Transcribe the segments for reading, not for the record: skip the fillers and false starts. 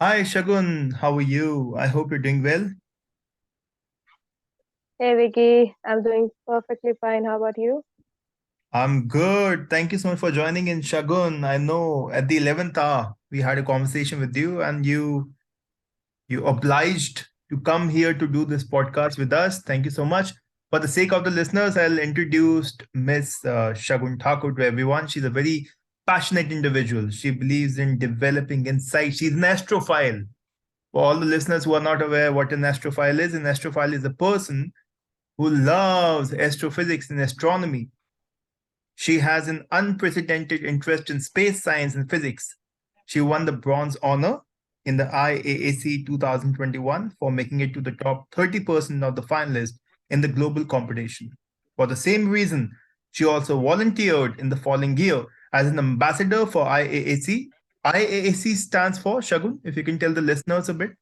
Hi, Shagun. How are you? I hope you're doing well. Hey Vicky, I'm doing perfectly fine. How about you? I'm good. Thank you so much for joining in, Shagun. I know at the 11th hour, we had a conversation with you and you obliged to come here to do this podcast with us. Thank you so much. For the sake of the listeners, I'll introduce Miss Shagun Thakur to everyone. She's a very passionate individual. She believes in developing insight. She's an astrophile. For all the listeners who are not aware what an astrophile is a person who loves astrophysics and astronomy. She has an unprecedented interest in space science and physics. She won the bronze honor in the IAAC 2021 for making it to the top 30% of the finalists in the global competition. For the same reason, she also volunteered in the following year as an ambassador for IAAC. IAAC stands for, Shagun, if you can tell the listeners a bit.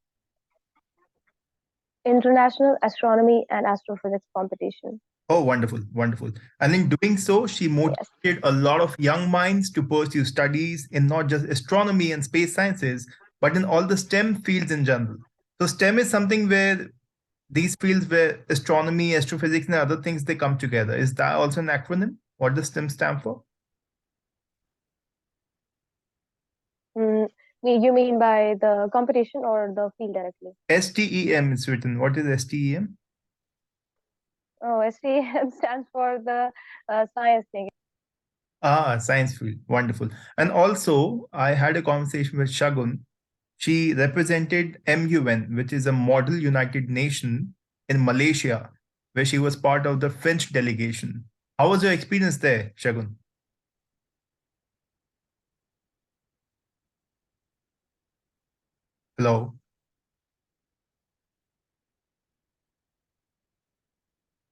International Astronomy and Astrophysics Competition. Oh, wonderful, wonderful. And in doing so, she Yes. motivated a lot of young minds to pursue studies in not just astronomy and space sciences, but in all the STEM fields in general. So STEM is something where these fields where astronomy, astrophysics, and other things they come together. Is that also an acronym? What does STEM stand for? Mm, you mean by the competition or the field directly? STEM is written. What is STEM? Oh, STM stands for the science thing. Ah, science field. Wonderful. And also, I had a conversation with Shagun. She represented MUN, which is a Model United Nation in Malaysia, where she was part of the French delegation. How was your experience there, Shagun? Hello.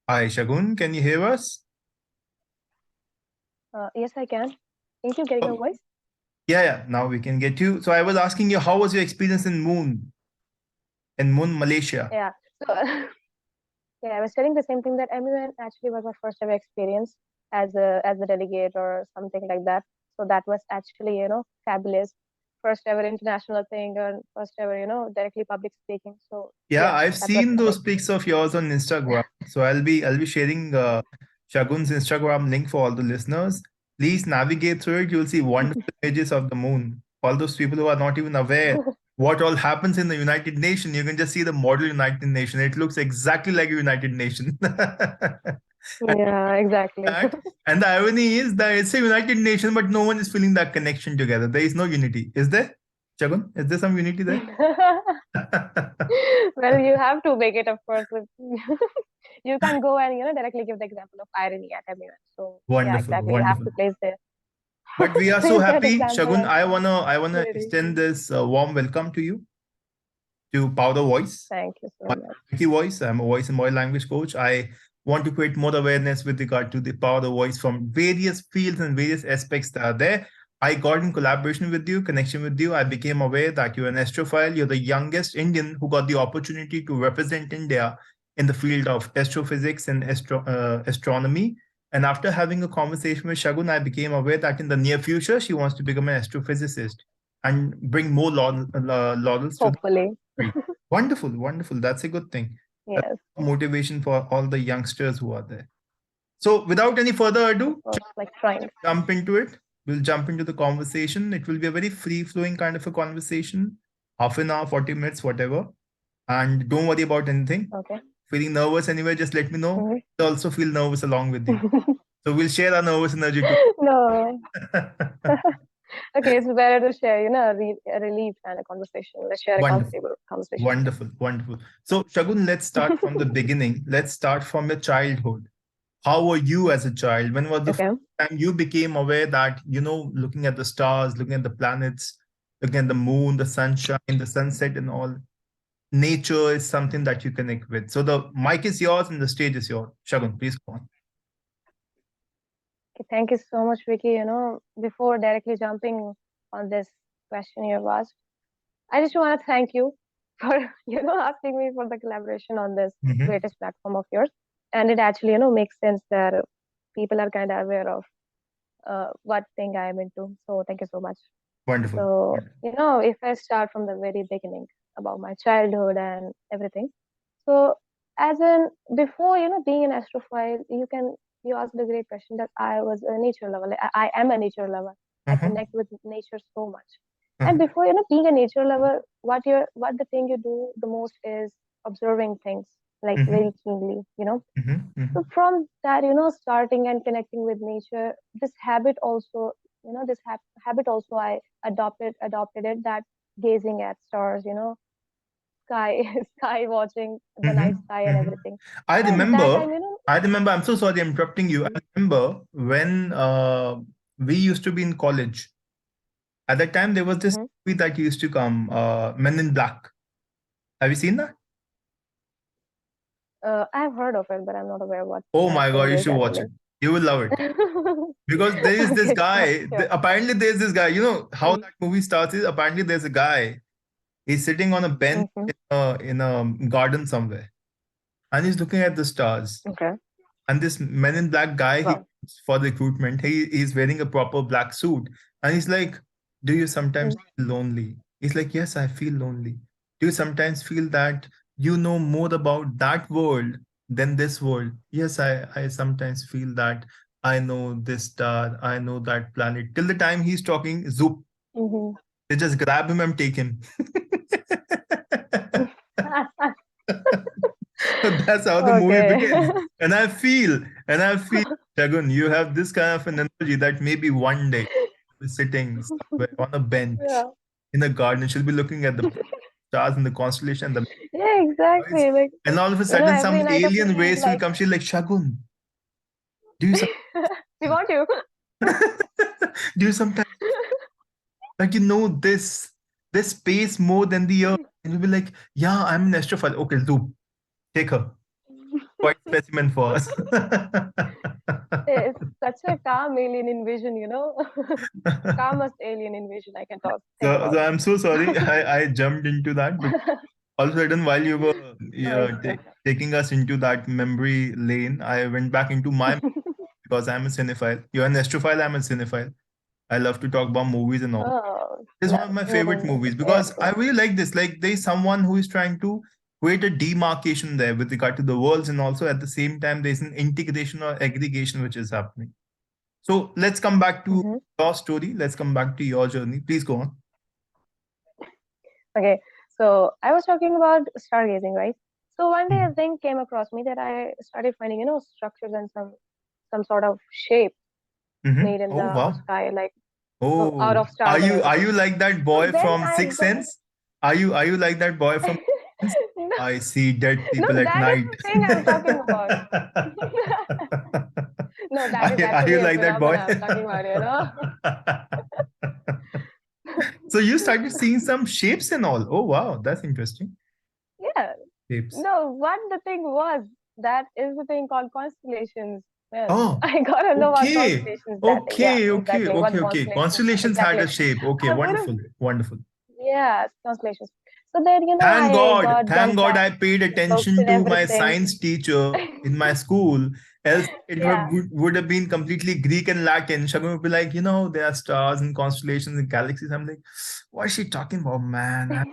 Hi, Shagun. Can you hear us? Yes, I can. Can't you get your Oh, voice? yeah, yeah. Now we can get you. So I was asking you, how was your experience in Moon, Malaysia? Yeah. So, yeah, I was telling the same thing that MUN actually was my first ever experience as a delegate or something like that. So that was actually, fabulous. First ever international thing and first ever, directly public speaking. So Yeah, yeah, I've that was seen those epic. pics of yours on Instagram. So I'll be sharing Shagun's Instagram link for all the listeners. Please navigate through it. You'll see wonderful images of the moon. All those people who are not even aware what all happens in the United Nation, you can just see the model United Nation. It looks exactly like a United Nation. And Yeah, exactly. that, and the irony is that it's a United Nation, but no one is feeling that connection together. There is no unity. Is there? Shagun, is there some unity there? Well, you have to make it, of course. You can't go and directly give the example of irony at everyone. So yeah, Wonderful, exactly. You have wonderful. to place the But we are so place that happy, example Shagun. and I wanna really. extend this warm welcome to you to Powder Voice, Thank you so my much. Wiki voice. I'm a voice and body language coach. I want to create more awareness with regard to the power of the voice from various fields and various aspects that are there. I got in collaboration with you, connection with you. I became aware that you're an astrophile. You're the youngest Indian who got the opportunity to represent India in the field of astrophysics and astronomy. And after having a conversation with Shagun, I became aware that in the near future, she wants to become an astrophysicist and bring more laurels to the Hopefully. country. Wonderful, wonderful. That's a good thing. That's Yes, motivation for all the youngsters who are there. So, without any further of ado, course, like trying. jump into it. We'll jump into the conversation. It will be a very free flowing kind of a conversation, half an hour, 40 minutes, whatever. And don't worry about anything. Okay. Feeling nervous anyway, just let me know. Mhm. I also feel nervous along with you. So, we'll share our nervous energy too. No. Okay, it's better to share, a relief and a conversation. Let's share a Wonderful. comfortable conversation. Wonderful, wonderful. So, Shagun, let's start from the beginning. Let's start from your childhood. How were you as a child? When was the first Okay. time you became aware that, looking at the stars, looking at the planets, looking at the moon, the sunshine, the sunset, and all, nature is something that you connect with? So the mic is yours and the stage is yours. Shagun, please go on. Okay, thank you so much, Vicky. Before directly jumping on this question you have asked, I just want to thank you for, asking me for the collaboration on this Mhm. greatest platform of yours. And it actually, makes sense that people are kind of aware of what thing I am into. So thank you so much. Wonderful. So, if I start from the very beginning about my childhood and everything. So, as in before, being an astrophile, you asked a great question that I was a nature lover. Like, I am a nature lover. I Uh-huh. connect with nature so much. And Uh-huh. before, being a nature lover, what the thing you do the most is observing things like Mm-hmm. very keenly. Mm-hmm. So Mm-hmm. from that, starting and connecting with nature, this habit also, habit also I adopted it, that gazing at stars, sky, sky watching the night sky Mm-hmm. and Mm-hmm. everything. I So at that remember, time, I'm so sorry I'm interrupting you. I remember when we used to be in college. At that time, there was this mm-hmm. movie that used to come, Men in Black. Have you seen that? I've heard of it, but I'm not aware what Oh that my God, thing you is should watch it. actually. You will love it. Because there is this Okay, sure, guy, sure. apparently there's this guy, you know how Mm-hmm. that movie starts is apparently there's a guy, he's sitting on a bench Mm-hmm. in a garden somewhere and he's looking at the stars. Okay. And this Men in Black guy, he Well. for recruitment, he's wearing a proper black suit, and he's like, "Do you sometimes Mm-hmm. feel lonely?" He's like, "Yes, I feel lonely." Do you sometimes feel that you know more about that world than this world? Yes, I sometimes feel that I know this star, I know that planet. Till the time he's talking, zoop, Mm-hmm. they just grab him and take him. So that's how the movie Okay. begins. And I feel, Shagun, you have this kind of an energy that maybe one day you'll be sitting somewhere on a bench Yeah. in a garden, she'll be looking at the stars and the constellation and the Yeah, stars, exactly. Like, and all of a sudden some every night of alien sleep, race will like, come. She's like, Shagun, do you some we want you. do you sometimes like this space more than the earth? And you'll be like, yeah, I'm an astrophile. Okay, do take her. Quite specimen for us. It's such a calm alien invasion. Calmest alien invasion I can think So about. I'm so sorry I jumped into that, but all of a sudden while you were No, it's taking us into that memory lane, I went back into my because I'm a cinephile. You're an astrophile, I'm a cinephile. I love to talk about movies and all. oh, It's one of that's my favorite movies interesting. because I really like this. Like there's someone who is trying to create a demarcation there with regard to the worlds, and also at the same time there's an integration or aggregation which is happening. So let's come back to Hmm. your story. Let's come back to your journey. Please go on. Okay, so I was talking about stargazing, right? So one day a Mhm. thing came across me that I started finding, structures and some sort of shape made in Oh the wow. sky, like out Oh, of stars and are everything. you like that So boy then from I Sixth got Sense? Are you like that boy from Sixth Sense? no, I see dead no, people at that is night. the thing I'm talking about. No, that is Are you actually a like that boy? phenomena I'm talking about. So you started seeing some shapes and all. Oh wow, that's interesting. Yeah. Shapes. No, what the thing was, that is the thing called constellations. Man, Oh, I gotta know about okay. constellations, that thing. Yeah, Okay, okay, exactly. What okay, okay. constellations Constellations had exactly. a shape. Okay, I would have, wonderful, wonderful. yeah, constellations. So then, I got Thank jumped God back I paid to books attention and to my everything. science teacher in my school. Else Yeah. would have been completely Greek and Latin. Shagun would be like, there are stars and constellations and galaxies. I'm like, what is she talking about, man? I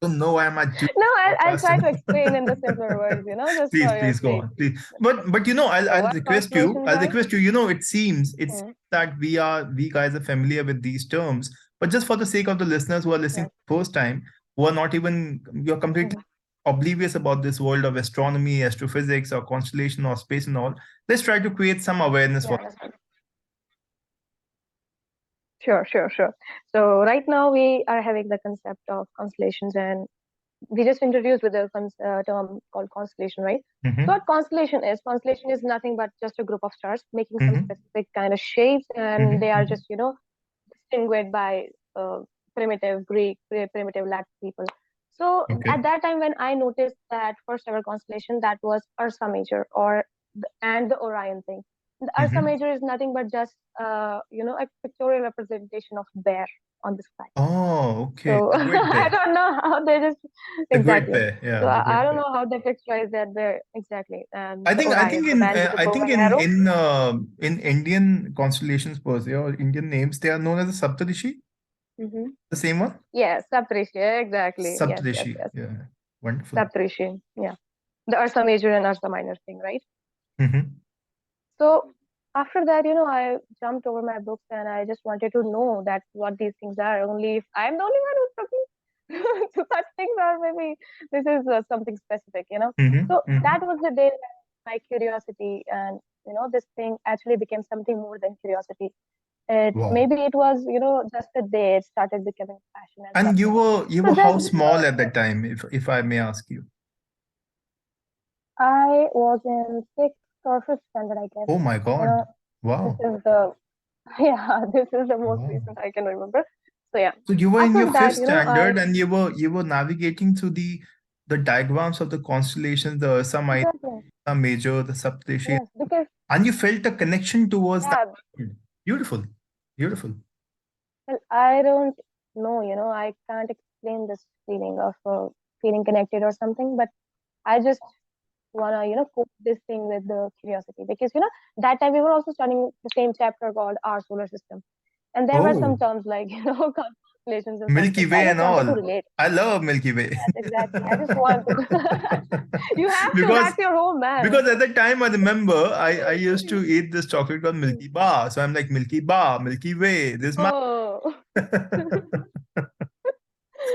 don't know why am I doing No, this I'll podcast try and to explain in the simpler words, just please, for your please go sake. on, please. But So I'll what request you. constellations I'll are? request you. It seems Hmm. that we guys are familiar with these terms, but just for the sake of the listeners who are listening Yes. first time, who are not even you're completely Hmm. oblivious about this world of astronomy, astrophysics, or constellation or space and all. Let's try to create some awareness Yeah, for. that's right. Sure, sure, sure. So right now we are having the concept of constellations, and we just introduced with the term called constellation, right? So Mm-hmm, what constellation is nothing but just a group of stars making some mm-hmm, specific kind of shapes, and they mm-hmm, are mm-hmm. just distinguished by primitive Greek, primitive Latin people. So Okay. at that time when I noticed that first ever constellation, that was Ursa Major, and the Orion thing. The Ursa Mm-hmm. Major is nothing but just a pictorial representation of bear on the sky. Oh, okay. So The Great I Bear. don't know how they just The Great exactly. Bear. Yeah, So the I Great don't Bear. know how they picturize that bear exactly. And the Orion, the man with the I bow think and arrow. in Indian constellations per se or Indian names, they are known as the Saptarishi. The same one? Yes, Saptarishi, exactly. Yes, yes, Saptarishi. yes. Yeah. Wonderful. Saptarishi. Yeah. The Ursa Major and Ursa Minor thing, right? Mm-hmm. So after that, I jumped over my books and I just wanted to know that what these things are. Only if I'm the only one who's looking to such things, or maybe this is something specific. Mm-hmm. So Mm-hmm. that was the day when my curiosity and this thing actually became something more than curiosity. Wow. Maybe it was just a day it started becoming passion and And you something. were you So were how just small at that time, if I may ask you? I was in sixth or fifth standard, I guess. Oh my You God. know, this Wow. is the yeah, this is the most Wow. recent I can remember. So yeah, So you were in your after fifth that, standard I and you were navigating through the diagrams of the constellations, the Ursa Minor, exactly Ursa Major, the Saptarishi, yes because and you felt a connection towards that. yeah, Beautiful. Beautiful. well, I don't know, I can't explain this feeling of feeling connected or something, but I just wanna cope this thing with the curiosity because that time we were also studying the same chapter called our solar system, and there were some Oh, terms like constellations and Milky something. So I Way just and wanted to all. relate. I love Milky Way. Yes, exactly. I just want to. You have to. because That's your home, man. because at the time I remember I used to eat this chocolate called Milky Bar. So I'm like Milky Bar, Milky Way. This my Oh, such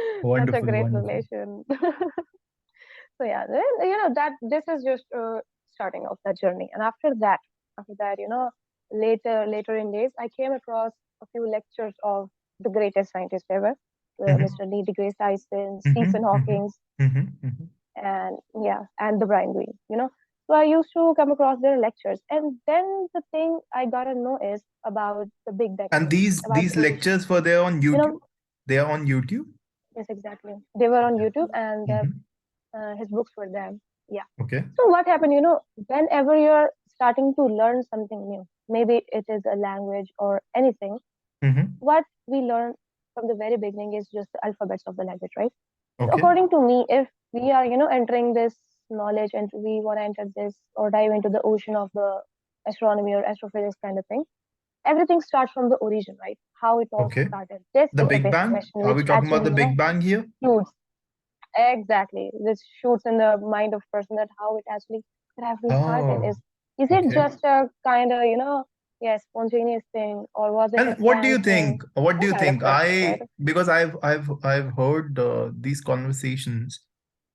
a wonderful, great wonderful. relation. So yeah, then that this is just starting of that journey, and after that, later in days, I came across a few lectures of the greatest scientist ever, Mhm, Mr. Neil deGrasse Tyson, mhm, Stephen mhm, Hawking, mhm, mhm. and yeah, and the Brian Greene. So I used to come across their lectures, and then the thing I gotta know is about the Big Bang And theory, about these evolution. lectures were there on You YouTube. know, They are on YouTube. yes, exactly. They were on YouTube, and Mhm. his books were there. Yeah. Okay. So what happened? Whenever you're starting to learn something new, maybe it is a language or anything, Mhm. what we learn from the very beginning is just the alphabets of the language, right? So Okay. according to me, if we are, entering this knowledge and we want to enter this or dive into the ocean of the astronomy or astrophysics kind of thing, everything starts from the origin, right? How it all Okay. started. This The is the Big basic Bang. question, Are which we talking about actually, the Big Bang here? shoots exactly. This shoots in the mind of person that how it actually could have been started. Oh, Is it okay. just a kind of, yeah, spontaneous thing, or was it a And what do you planned thing? think? What do That you kind of think? question, right? Because I've heard these conversations,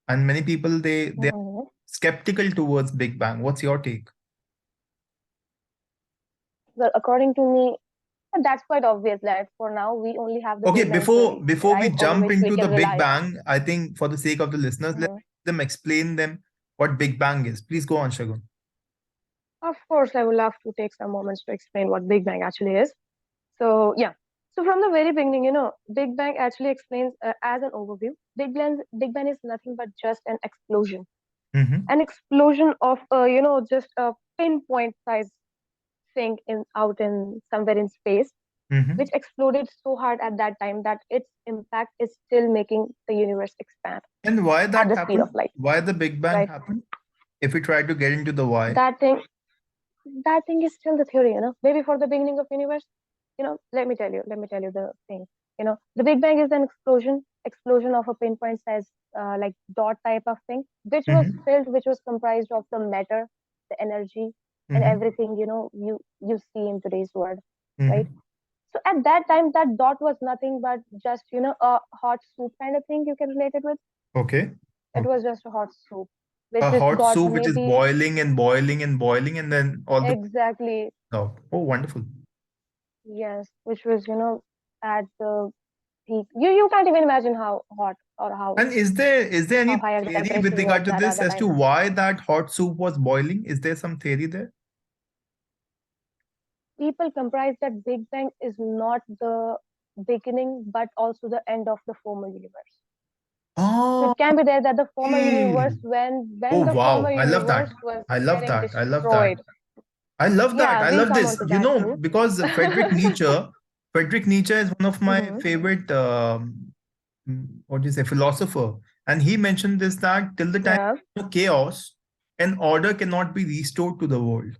and many people they're Hmm. skeptical towards Big Bang. What's your take? Well, according to me, that's quite obvious that for now we only have the Okay, Big Bang theory, before we right, over jump which we into the can Big rely. Bang, I think for the sake of the listeners, let Mhm. them explain them what Big Bang is. Please go on, Shagun. Of course, I would love to take some moments to explain what Big Bang actually is. So yeah, so from the very beginning, Big Bang actually explains as an overview. Big Bang is nothing but just Mm-hmm. an explosion of just a pinpoint size thing in out in somewhere in space, Mm-hmm. which exploded so hard at that time that its impact is still making the universe expand And why at that the speed of happened? light. Why the Big Bang Right? happened? If we try to get into the why. That thing, that thing is still the theory. Maybe for the beginning of universe. Let me tell you the thing. The Big Bang is an explosion of a pinpoint size, like dot type of thing, Mm-hmm. which was comprised of the matter, the energy, and Mm-hmm. everything you see in today's world, right? Mm-hmm. So at that time, that dot was nothing but just a hot soup kind of thing you can relate it with. Okay. It Okay. was just a hot soup, which A just hot got soup which is maybe boiling and boiling and boiling, and then all the exactly out. Oh, wonderful. yes, which was at the peak. You can't even imagine how hot or And is there how any higher the theory with temperature was regard to at this that as to time. why that hot soup was boiling? Is there some theory there? People comprise that Big Bang is not the beginning, but also the end of the former universe. So Oh, it can be there that the former okay. universe, when Oh, the former wow. I love that. universe was I love getting that. I love that. destroyed. I love that. Yeah, I we'll love come this. on to that too. Because Friedrich Nietzsche is one of my Hmm. favorite, what do you say, philosopher. And he mentioned this that till the time Yeah, chaos, an order cannot be restored to the world.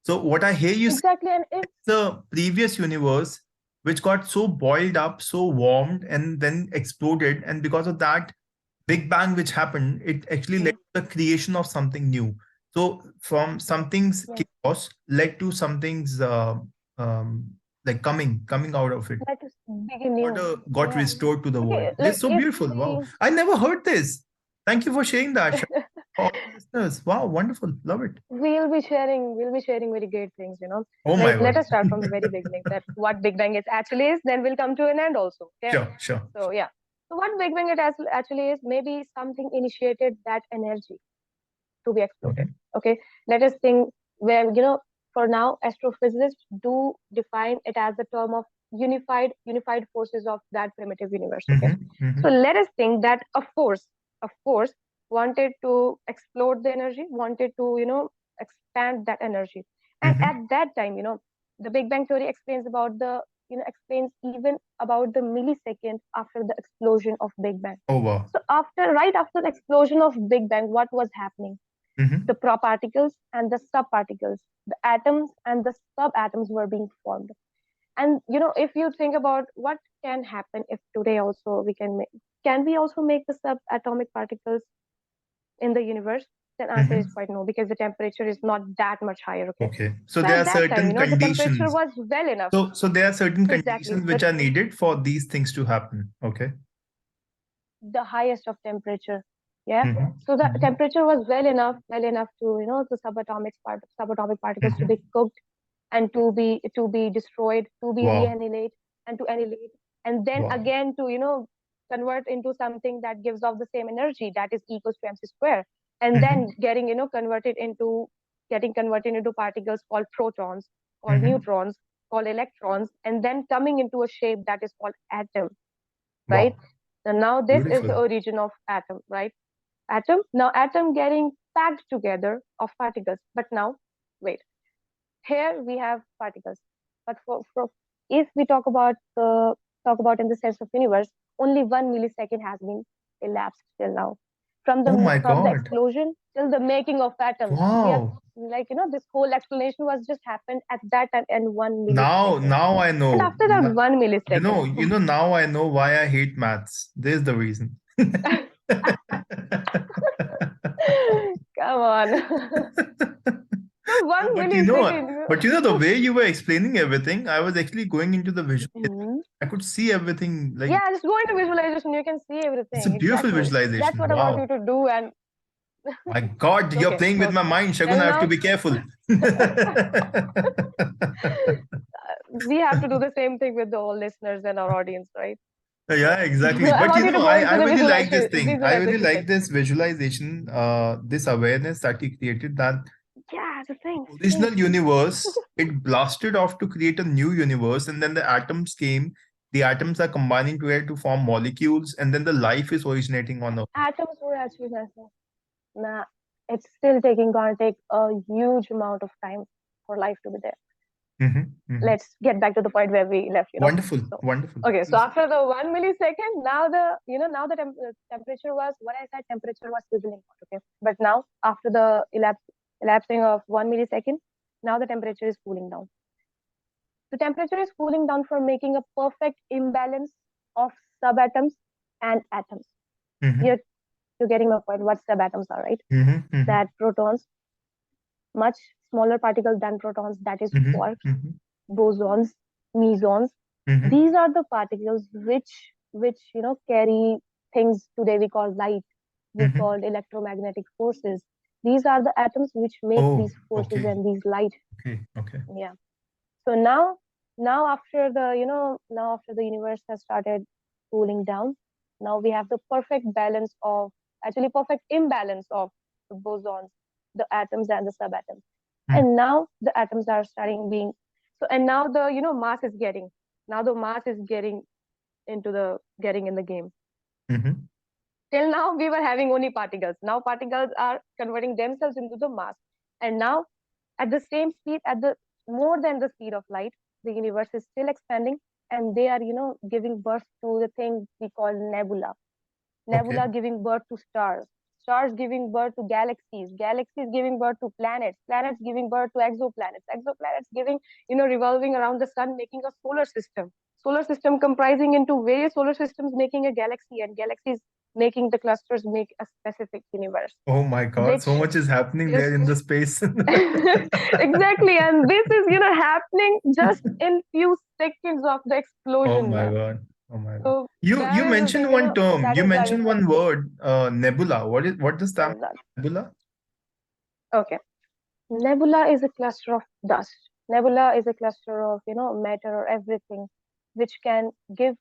So what I hear you say, exactly. And if the previous universe which got so boiled up, so warmed, and then exploded. And because of that Big Bang, which happened, it actually led to the creation of something new. So from something's Yeah. chaos led to something's um, like coming out of it. Let us begin new. Order got Yeah. restored to the world. Okay, It's like so if beautiful. Wow. we I never heard this. Thank you for sharing that. All the listeners. Wow, wonderful. Love it. we'll be sharing very great things, Oh my like let God. us start from the very beginning, that what Big Bang is actually is, then we'll come to an end also. Okay. Sure, sure. So yeah. So what Big Bang actually is, maybe something initiated that energy to be exploded. Mhm, Okay. Let us think, where, for now astrophysicists do define it as the term of unified forces of that primitive universe. Okay. mhm, So mhm, let us think that a force wanted to explode the energy, wanted to, expand that energy. And mhm. at that time, the Big Bang theory explains even about the millisecond after the explosion of Big Bang. Oh wow. So right after the explosion of Big Bang, what was happening? The Mhm, proparticles and the subparticles, the atoms and the subatoms were being formed. And if you think about what can happen, if today also can we also make the subatomic particles in the universe? Then answer is mhm. quite no, because the temperature is not that much higher. Okay. Okay. So So there at are that time, certain the temperature conditions. was well enough. So there are certain Exactly. conditions which are needed for these things to happen. Okay. The highest of temperature. Yeah. Mhm, So the mhm, temperature was well enough to, the subatomic particles to be mhm. cooked, and to be destroyed, to be Wow. reannihilate, and to annihilate, and then Wow. again to, convert into something that gives off the same energy, that is equals to mc square, and then Mhm, getting converted into particles called protons, called mhm. neutrons, called electrons, and then coming into a shape that is called atom, right? Wow. So now this is the Beautiful. origin of atom, right? Atom getting packed together of particles. But now, wait, here we have particles. But for if we talk about in the sense of universe, only 1 millisecond has been elapsed till now, from Oh the my from the God. explosion till the making of atoms. We have, Wow. like, this whole explanation was just happened at that time, and one Now, millisecond. now I And know. after that one You millisecond, know, now I know why I hate maths. There's the reason. come on. So No, one but millisecond. the way you were explaining everything, I was actually going into the visualization. Mhm. I could see everything like Yeah, just go into visualization. You can see it's a everything. beautiful Exactly. That's visualization. what I want you Wow. to do. And My God, you're okay, playing with my okay. mind, Shagun. Till I have to now, be careful. we have to do the same thing with all listeners and our audience, right? Yeah, So exactly. I But want you to go I into the really like this visualization thing. I really visualization like section. this visualization, this awareness that he created that Yeah, the things, original universe, it blasted off to create a new universe, and then the atoms came. The atoms are combining together to form molecules, and then the life is originating on Earth. atoms were actually massive. Nah, it's still gonna take a huge amount of time for life to be there. Mhm. Let's get back to the point where we left. Wonderful, So wonderful. okay, so Please. after the 1 millisecond, now the temperature was, what I said, temperature was sizzling hot. Okay, but now after the elapsing of 1 millisecond, now the temperature is cooling down. The temperature is cooling down for making a perfect imbalance of subatoms and atoms. Mhm, You're getting my point, what subatoms are, right? mhm, mhm, That protons, much smaller particles than protons, that is mhm, quarks, mhm, bosons, mesons. mhm. These are the particles which carry things today we call light, we call Mhm. electromagnetic forces. These are the atoms which make Oh, these forces okay, and these light. okay. Yeah. So now after the universe has started cooling down, now we have the perfect balance of, actually perfect imbalance of the bosons, the atoms and the subatoms. Mm, And now the atoms are starting being, so, and now the mass is getting, now the mass is getting in the game. mhm, Till now we were having only particles, now particles are converting themselves into the mass. And now, at the same speed, at the more than the speed of light, the universe is still expanding, and they are giving birth to the thing we call nebula. okay. Nebula giving birth to stars, stars giving birth to galaxies, galaxies giving birth to planets, planets giving birth to exoplanets, exoplanets giving, revolving around the sun, making a solar system. solar system comprising into various solar systems making a galaxy, and galaxies making the clusters make a specific universe, Oh my God, so which much is happening there just in the space. exactly, and this is happening just in few seconds of the Oh explosion, my man. God. Oh my God. So You that is the mentioned thing, one term. that You is driving mentioned my one word, nebula. What does that nebula. mean, nebula? Okay, nebula is a cluster of dust. Nebula is a cluster of matter or everything, which can give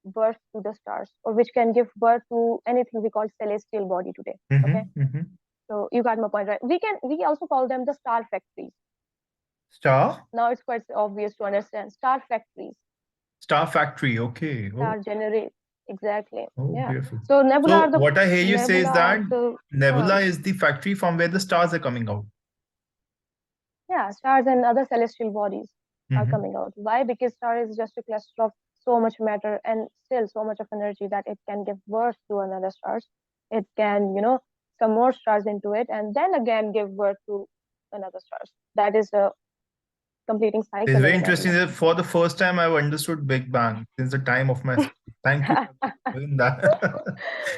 birth to the stars, or which can give birth to anything we call celestial body today. Okay, Mm-hmm. so you got my point, right? We also call them the star factories. Star? Now it's quite obvious to understand. Star factories, Star factory. Okay. Oh, star generate. Exactly. oh, Yeah. beautiful. So So what I hear you say nebula is are that the nebula is the factory from where the stars are coming out. yeah, stars and other celestial bodies are Mm-hmm. coming out. Why? Because star is just a cluster of so much matter and still so much of energy that it can give birth to another stars. It can, some more stars into it, and then again give birth to another stars. That is a completing It's cycle very in a interesting nebula. that for the first time I've understood Big Bang since the time of my school. Thank you for doing that.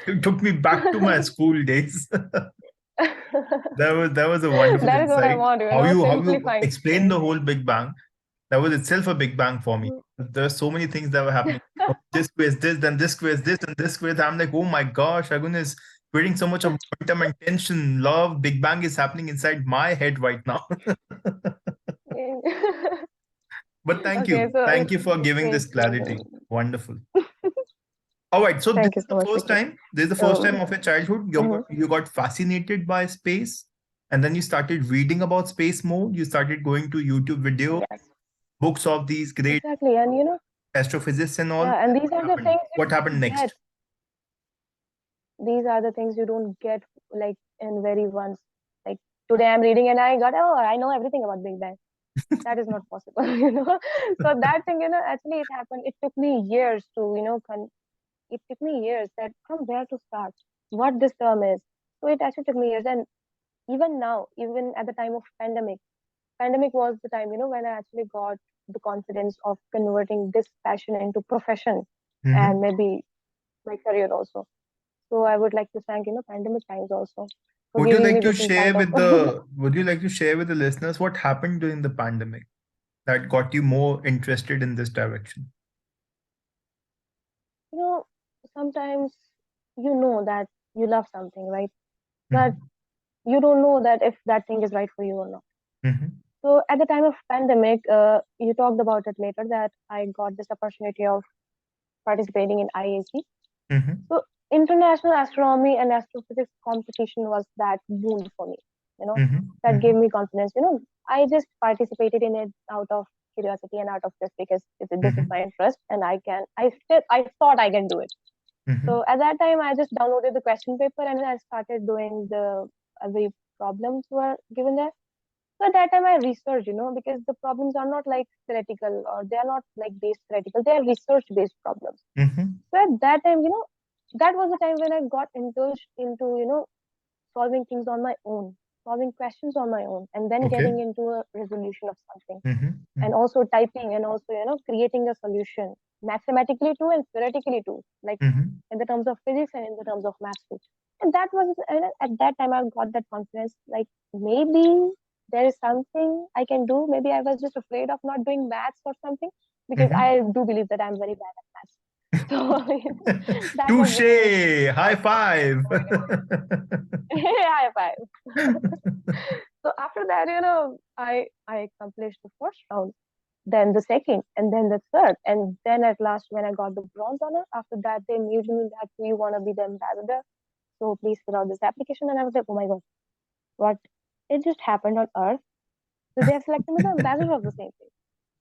It took me back to my school days. That was a wonderful That is what I insight. want to, How you simplifying explain things. the whole Big Bang. That was itself a Big Bang for me. Mm, There are so many things that were happening. Oh, this quiz, this, then this quiz, this, and this quiz. I'm like, oh my gosh, Shagun is creating so much of momentum and tension. Love, Big Bang is happening inside my head right now. But thank Okay, you. so Thank you for giving great this pleasure. clarity. Wonderful. All right. So this Thank you is so the much, first Vicky. time. This is the first time So, of your childhood. mhm, You got fascinated by space, and then you started reading about space more. You started going to YouTube video, yes, books of these great exactly. And astrophysicists and all. yeah, and these What are the happened? things What you happened don't get. next? These are the things you don't get like in very once. Like today I'm reading and I know everything about Big Bang. That is not possible, So that thing, actually it happened. It took me years to, it took me years that from where to start, what this term is. So it actually took me years. And even now, even at the time of pandemic was the time, when I actually got the confidence of converting this passion into profession and Mhm. maybe my career also. So I would like to thank, pandemic times also for Would you giving me like to this share insight of, with the Would you like to share with the listeners what happened during the pandemic that got you more interested in this direction? you know, sometimes you know that you love something, right? But Mhm. you don't know that if that thing is right for you or not. Mhm. So at the time of pandemic, you talked about it later that I got this opportunity of participating in IAC. Mhm. So international astronomy and astrophysics competition was that boon for me, Mhm. that gave Mhm. me confidence. I just participated in it out of curiosity and out of this because this is Mhm. my interest and I thought I can do it. Mhm. So at that time, I just downloaded the question paper and I started doing the every problems were given there. So at that time, I researched, because the problems are not like theoretical or they are not like based theoretical. They are research based problems. Mhm. So at that time, that was the time when I got indulged into, solving things on my own, solving questions on my own, and then Okay. getting into a resolution of something, Mhm. and Mhm. also typing and also, creating a solution mathematically too and theoretically too, like Mhm. in the terms of physics and in the terms of maths too. And that was, at that time, I got that confidence, like maybe there is something I can do. Maybe I was just afraid of not doing maths or something because Mhm. I do believe that I'm very bad at maths. So that was giving me Touche! High five! high five. So after that, I accomplished the first round, then the second, and then the third, and then at last when I got the bronze honor, after that they made me that you want to be the ambassador, so please fill out this application. And I was like, oh my god, what? It just happened on Earth. So they have selected me the ambassador of the same thing.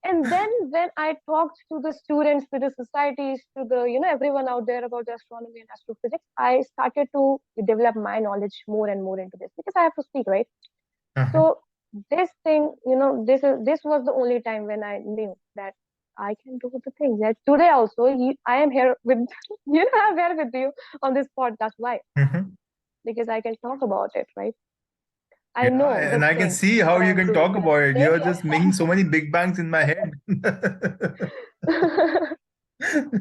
And then when I talked to the students, to the societies, to the everyone out there about astronomy and astrophysics, I started to develop my knowledge more and more into this because I have to speak, right? Uh-huh. So this thing, this was the only time when I knew that I can do the thing. That today also, I am here with I'm here with you on this podcast. Why? Mhm. Because I can talk about it, right? I Yeah, know and this I can thing, see how what you I'm can doing. talk That about it. You're maybe just making so many big bangs in my head.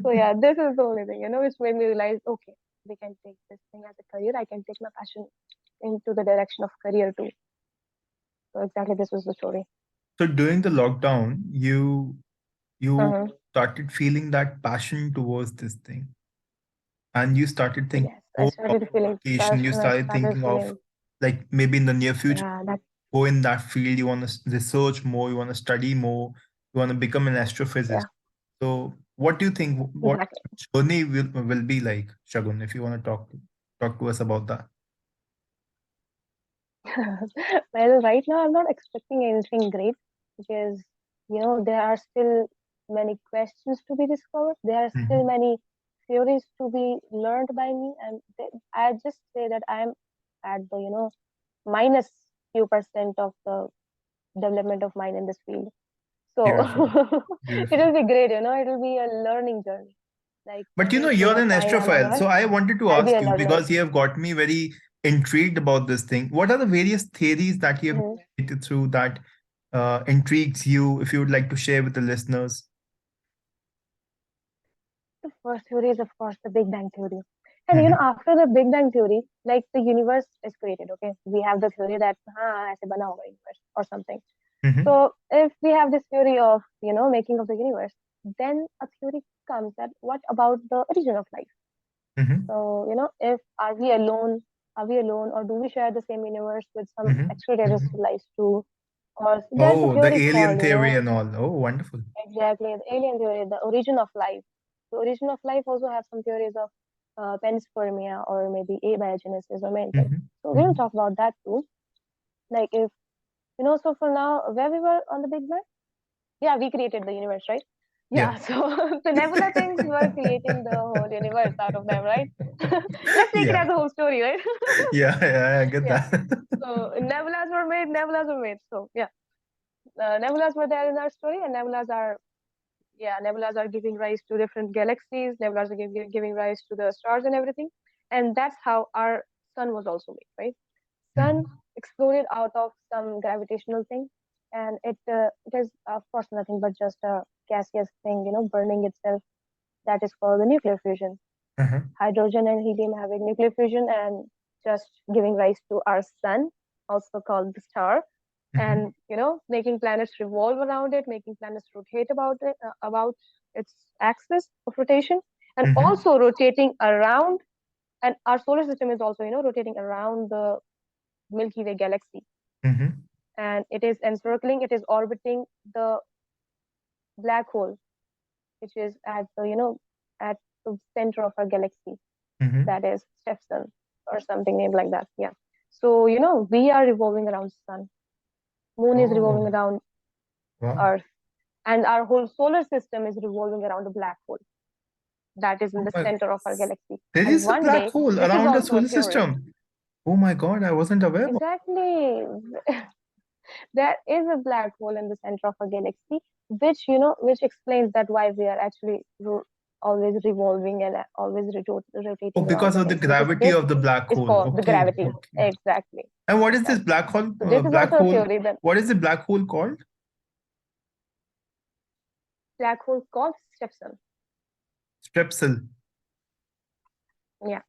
So yeah, this is the only thing, which made me realize, okay, we can take this thing as a career. I can take my passion into the direction of career too. So exactly, this was the story. So during the lockdown, you Mm-hmm. started feeling that passion towards this thing, and you started thinking Yes, I more of started feeling education. You passion. I started started thinking of feeling, like maybe in the near future, yeah, that go in that field. You want to research more. You want to study more. You want to become an astrophysicist. yeah, So, what do you think? What exactly. journey will be like, Shagun? If you want to talk to us about that. Well, right now I'm not expecting anything great because there are still many questions to be discovered. There are still Mm-hmm. many theories to be learned by me, and I just say that I'm at the minus few percent of the development of mine in this field. So Beautiful, it beautiful. will be great. It will be a learning journey. Like But anything you're of an mine I astrophile, learn, so I wanted to I'll be ask a you learner. because you have got me very intrigued about this thing. What are the various theories that you have Mhm. created through that intrigues you? If you would like to share with the listeners. The first theory is, of course, the Big Bang theory. And Mm-hmm. after the Big Bang theory, like the universe is created, okay? We have the theory that, ऐसे बना होगा universe or something. Mm-hmm. So if we have this theory of, making of the universe, then a theory comes that what about the origin of life? Mm-hmm. So, if are we alone? Are we alone, or do we share the same universe with some Mm-hmm. Mm-hmm. extraterrestrial life too? Or there's a Oh, the theory alien called, theory and all. Oh, wonderful. exactly, the alien theory, the origin of life. The origin of life also have some theories of panspermia or maybe abiogenesis or many things. Mm-hmm. So we will Mm-hmm. talk about that too. Like if so for now, where we were on the Big Bang, yeah, we created the universe, right? Yeah. Yeah, so the nebula things were creating the whole universe out of them, right? Let's take it Yeah. as a whole story, right? Yeah, yeah, I get Yeah. that. So nebulas were made, nebulas were made. So yeah, nebulas were there in our story, and nebulas are giving rise to different galaxies. Nebulas are giving rise to the stars and everything, and that's how our sun was also made, right? Sun Mhm. exploded out of some gravitational thing, and it is of course nothing but just a gaseous thing, burning itself. That is called the nuclear fusion. Uh-huh. Hydrogen and helium having nuclear fusion and just giving rise to our sun, also called the star, Mhm. and making planets revolve around it, making planets rotate about its axis of rotation, and Mhm. also rotating around. And our solar system is also rotating around the Milky Way galaxy, Mhm. and it is encircling, it is orbiting the black hole, which is at at the center of our galaxy, Mhm. that is Stepson or something named like that. Yeah. So we are revolving around sun, moon is revolving Oh, around wow. earth, and our whole solar system is revolving around a black hole that is in Oh the my, center of our galaxy. there And is a one black day, hole this is around the also a solar theory. system. Oh my God, I wasn't aware about. Exactly. There is a black hole in the center of our galaxy, which explains that why we are actually always revolving and always Oh, rotating around because the of the galaxy. So gravity this of the black is hole. called the Okay, gravity. okay. Exactly. And what is this Exactly. black hole? So this is Black also a hole. theory that What is the black hole called? black hole called Stepson. Strepsil. Yeah,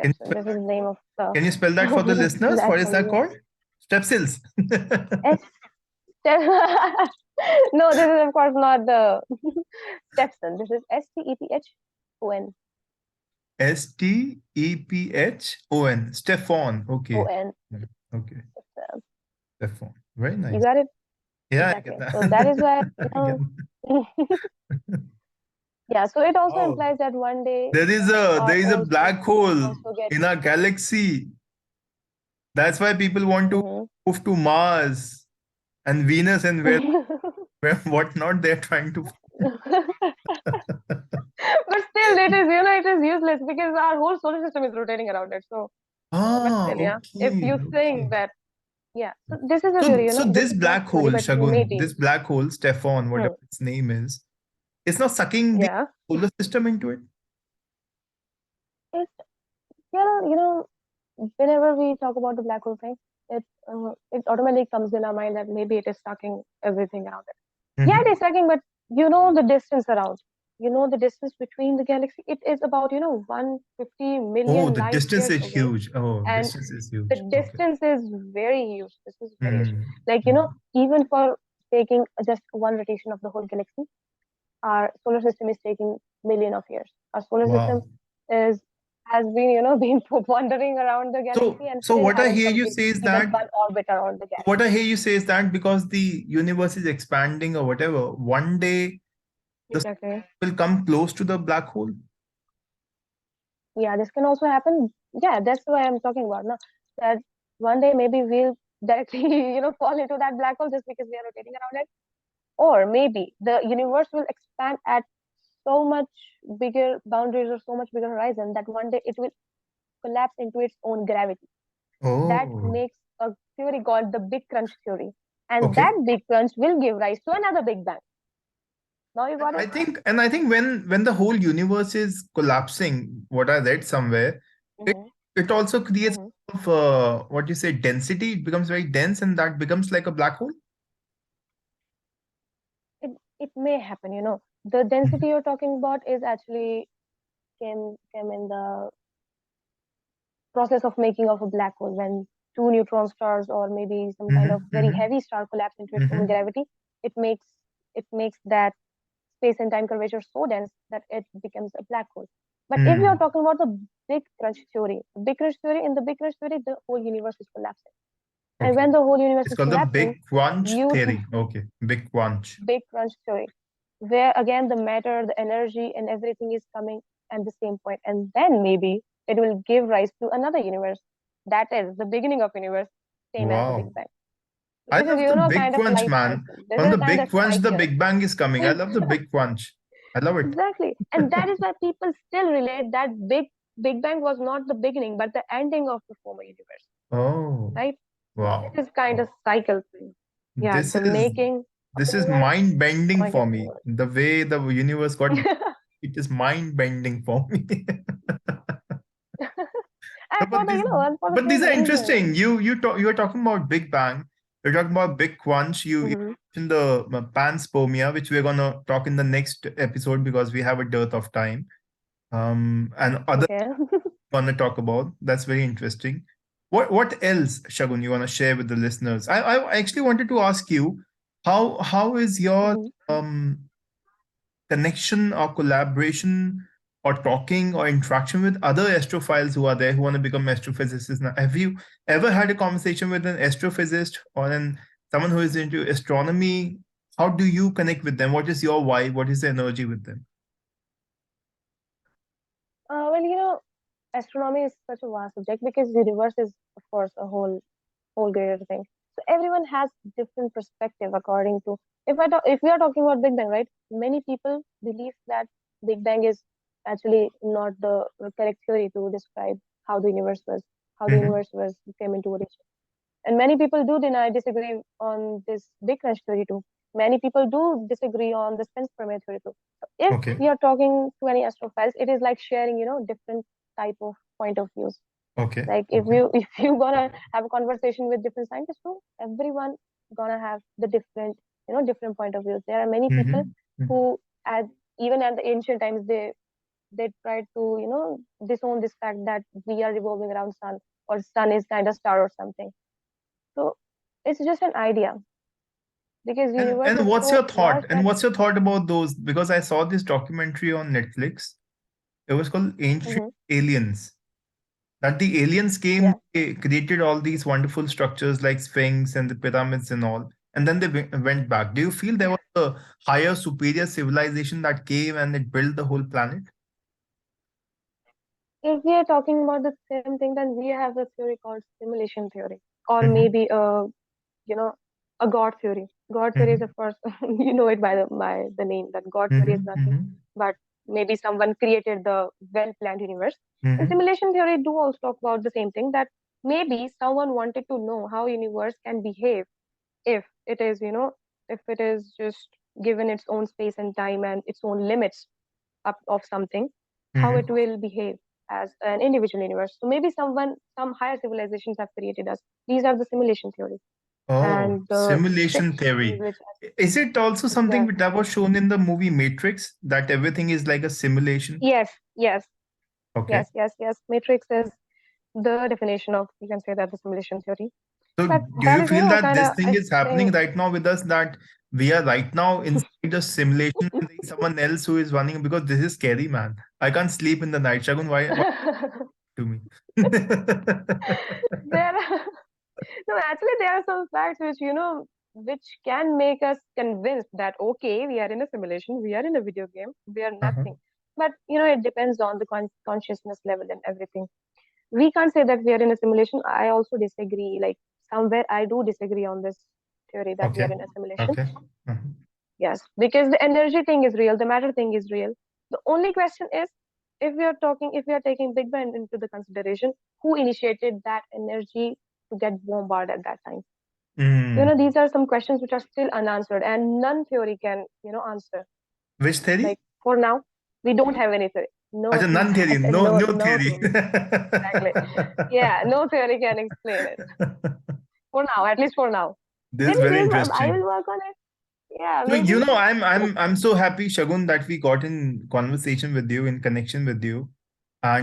Can you Stepson. spell This is that? the name of the Can you spell that for the listeners? black What is hole. that called? Strepsils. S. No, this is of course not the Stepson. This is Stephon. Stephon. Stephon. Okay. On. Okay. Stepson. Stephon. Very You nice. got it Yeah, I get exactly. that. So that is why I get yeah. So it also Oh, implies that one day there our is a whole solar black system will hole also get. in our galaxy. That's why people want to Mhm. move to Mars and Venus and where whatnot they're trying to. But still, it is useless because our whole solar system is rotating around it. So, but Ah, still, yeah. If okay, you think okay. that, yeah. So this is a So, theory. so This this is not black theory, hole, but Shagun, maybe. this black hole, Stefan, whatever Hmm. its name is, it's not sucking the Yeah. solar system into it. It yeah. Whenever we talk about the black hole thing, it automatically comes in our mind that maybe it is sucking everything out. Yeah, it Mhm. is sucking, but you know the distance around, you know the distance between the galaxy. It is about 150 Oh, million the light distance years is away, huge. Oh, and distance is the huge. Okay. distance is very huge. This is very huge. Hmm. Like, Hmm. even for taking just one rotation of the whole galaxy, our solar system is taking million of years. Our solar system Wow. is has been, been wandering around the So, galaxy and so still what I haven't hear you completed say is even that one orbit around the what I galaxy. hear you say is that because the universe is expanding or whatever, one day the sun Exactly. will come close to the black hole. Yeah, this can also happen. Yeah, that's why I'm talking about now. That one day maybe we'll directly, fall into that black hole just because we are rotating around it. Or maybe the universe will expand at so much bigger boundaries or so much bigger horizon that one day it will collapse into its own gravity. That Oh, makes a theory called the Big Crunch theory. And that okay. Big Crunch will give rise to another Big Bang. Now you got it? And I think when the whole universe is collapsing, what I read somewhere, it Hmm. it also creates Hmm. of what you say density. It becomes very dense, and that becomes like a black hole. It may happen, The Mhm. density you're talking about is actually came in the process of making of a black hole when two neutron stars or maybe some kind of Mhm. very Mhm. heavy star collapse into its own Mhm. gravity. It makes it makes that space and time curvature so dense that it becomes a black hole. But if we are Mm. talking about the big crunch theory, in the big crunch theory, the whole universe is collapsing. And Okay. when the whole universe It's is called the collapsing, Big Crunch you theory. Okay, Big Crunch. big crunch theory, where again the matter, the energy, and everything is coming at the same point, and then maybe it will give rise to another universe. That is the beginning of universe, same as the Big Wow. Bang. So I this is love the Big kind of Crunch, life man. cycle. This From is the kind of Big Crunch, the cycle. Big Bang is coming. I love the Big Crunch. I love it. Exactly, and that is why people still relate that Big Bang was not the beginning but the ending of the former universe, Oh, right? So wow. this is kind of cycle thing. Yeah, This the is making of the this is universe, mind bending point for of the me. universe. The way the universe got, it is mind bending for me. No, And for the and for the but these same are reason. interesting. You are talking about Big Bang. You're talking about Big Crunch. You Hmm. mentioned the panspermia, which we're gonna talk in the next episode because we have a dearth of time. And other Okay. gonna talk about. That's very interesting. What else, Shagun, you wanna share with the listeners? I actually wanted to ask you how is your Hmm. connection or collaboration or talking or interaction with other astrophiles who are there who want to become astrophysicists now? Have you ever had a conversation with an astrophysicist or someone who is into astronomy? How do you connect with them? What is your vibe? What is the energy with them? Well, astronomy is such a vast subject because universe is, of course, a whole greater thing. So everyone has different perspective according to, if we are talking about Big Bang, right? Many people believe that Big Bang is actually not the correct theory to describe how the universe was, Hmm. came into origin. And many people do disagree on this Big Crunch theory too. Many people do disagree on the spin permeate theory too. So if Okay. we are talking to any astrophiles, it is like sharing, different type of point of views. Okay. Like if Okay. you gonna have a conversation with different scientists too, everyone gonna have the different, different point of views. There are many people Hmm. who at even at the ancient times they tried to, disown this fact that we are revolving around sun or sun is kind of star or something. So it's just an idea because universe And is what's so your thought? vast And that. what's your thought about those? Because I saw this documentary on Netflix. It was called Ancient Mhm. Aliens. That the aliens came, Yeah, they created all these wonderful structures like Sphinx and the pyramids and all, and then they went back. Do you feel there was a higher, superior civilization that came and it built the whole planet? if we are talking about the same thing, then we have a theory called simulation theory, or Mm-hmm. maybe you know a god theory. God theory is, Mm-hmm. of course, you know it by the name that God theory is nothing Mm-hmm. but maybe someone created the well planned universe. And Mm-hmm. simulation theory do also talk about the same thing, that maybe someone wanted to know how universe can behave if it is, if it is just given its own space and time and its own limits up of something, how it Mm-hmm. will behave as an individual universe. So maybe some higher civilizations have created us. These are the simulation theories. Oh, and the simulation sixth thing theory. which Is it also something that exactly was shown in the movie Matrix, that everything is like a simulation? yes, yes, Okay. yes, yes, yes. Matrix is the definition of, you can say that, the simulation theory. So But do that you is, feel that kind this of, thing I is happening think. right now with us, that we are right now inside a simulation and there is someone else who is running? Because this is scary, man. I can't sleep in the night. Shagun, why to me? There are, no, actually, there are some facts which, which can make us convinced that, okay, we are in a simulation, we are in a video game, we are Uh-huh. nothing. But, it depends on the consciousness level and everything. We can't say that we are in a simulation. I also disagree. Like, somewhere I do disagree on this theory that we Okay. are in a simulation. Okay. Uh-huh. Yes, because the energy thing is real, the matter thing is real. The only question is, if we are taking Big Bang into the consideration, who initiated that energy to get bombarded at that time? Mm. These are some questions which are still unanswered, and none theory can, answer. Which theory? Like, for now, we don't have any theory. No, Acha, no, none theory. I said No, no, no no theory. theory. Exactly. Yeah, no theory can explain it. For now, at least for now. This is Maybe very I will interesting. work on it. Yeah, So, maybe. I'm so happy, Shagun, that we got in conversation with you, in connection with you.